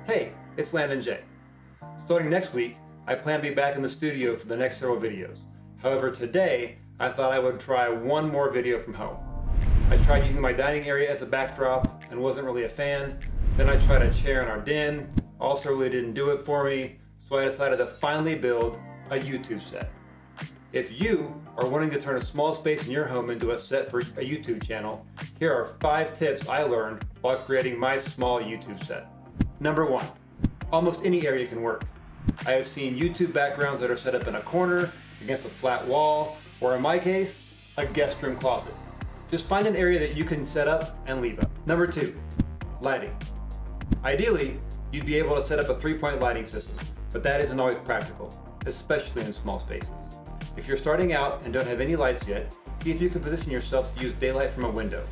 Hey, it's Landon J. Starting next week, I plan to be back in the studio for the next several videos. However, today, I thought I would try one more video from home. I tried using my dining area as a backdrop and wasn't really a fan. Then I tried a chair in our den, also really didn't do it for me, so I decided to finally build a YouTube set. If you are wanting to turn a small space in your home into a set for a YouTube channel, here are 5 tips I learned while creating my small YouTube set. Number 1, almost any area can work. I have seen YouTube backgrounds that are set up in a corner, against a flat wall, or in my case, a guest room closet. Just find an area that you can set up and leave up. Number 2, lighting. Ideally, you'd be able to set up a 3-point lighting system, but that isn't always practical, especially in small spaces. If you're starting out and don't have any lights yet, see if you can position yourself to use daylight from a window.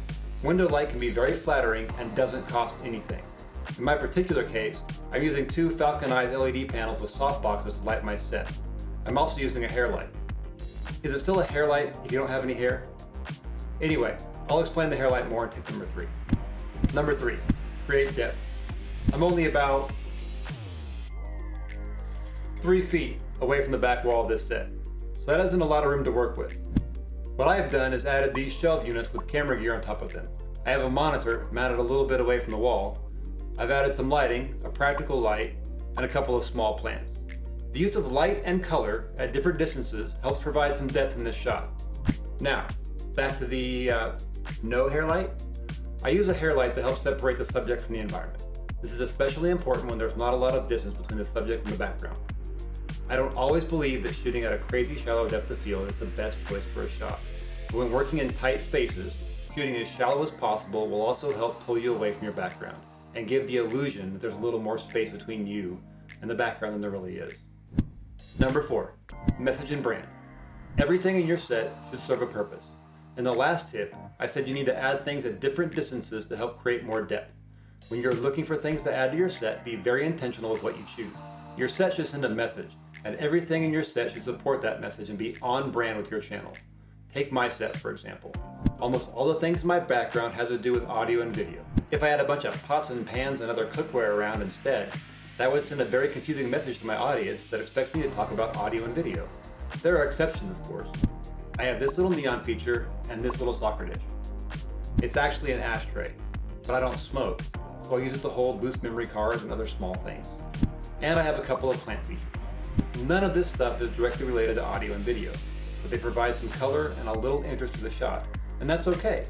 Window light can be very flattering and doesn't cost anything. In my particular case, I'm using 2 falconized LED panels with softboxes to light my set. I'm also using a hair light. Is it still a hair light if you don't have any hair? Anyway, I'll explain the hair light more in tip number 3. Number 3, create depth. I'm only about 3 feet away from the back wall of this set, so that isn't a lot of room to work with. What I've done is added these shelf units with camera gear on top of them. I have a monitor mounted a little bit away from the wall. I've added some lighting, a practical light, and a couple of small plants. The use of light and color at different distances helps provide some depth in this shot. Now, back to the no hair light. I use a hair light to help separate the subject from the environment. This is especially important when there's not a lot of distance between the subject and the background. I don't always believe that shooting at a crazy shallow depth of field is the best choice for a shot. But when working in tight spaces, shooting as shallow as possible will also help pull you away from your background and give the illusion that there's a little more space between you and the background than there really is. Number 4, message and brand. Everything in your set should serve a purpose. In the last tip, I said you need to add things at different distances to help create more depth. When you're looking for things to add to your set, be very intentional with what you choose. Your set should send a message, and everything in your set should support that message and be on brand with your channel. Take my set, for example. Almost all the things in my background have to do with audio and video. If I had a bunch of pots and pans and other cookware around instead, that would send a very confusing message to my audience that expects me to talk about audio and video. There are exceptions, of course. I have this little neon feature and this little soccer dish. It's actually an ashtray, but I don't smoke, so I use it to hold loose memory cards and other small things. And I have a couple of plant features. None of this stuff is directly related to audio and video, but they provide some color and a little interest to the shot, and that's okay.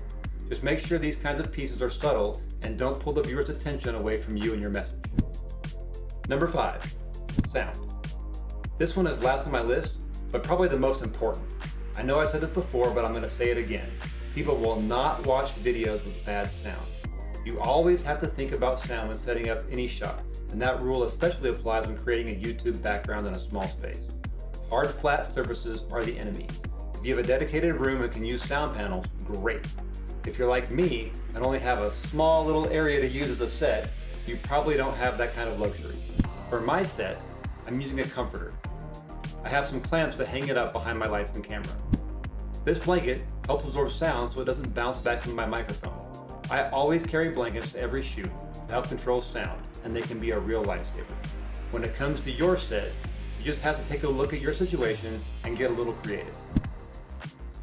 Just make sure these kinds of pieces are subtle and don't pull the viewer's attention away from you and your message. Number 5, sound. This one is last on my list, but probably the most important. I know I said this before, but I'm going to say it again. People will not watch videos with bad sound. You always have to think about sound when setting up any shot, and that rule especially applies when creating a YouTube background in a small space. Hard, flat surfaces are the enemy. If you have a dedicated room and can use sound panels, great. If you're like me and only have a small little area to use as a set, you probably don't have that kind of luxury. For my set, I'm using a comforter. I have some clamps to hang it up behind my lights and camera. This blanket helps absorb sound so it doesn't bounce back into my microphone. I always carry blankets to every shoot to help control sound, and they can be a real lifesaver. When it comes to your set, you just have to take a look at your situation and get a little creative.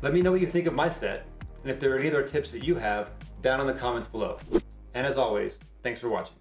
Let me know what you think of my set, and if there are any other tips that you have, down in the comments below. And as always, thanks for watching.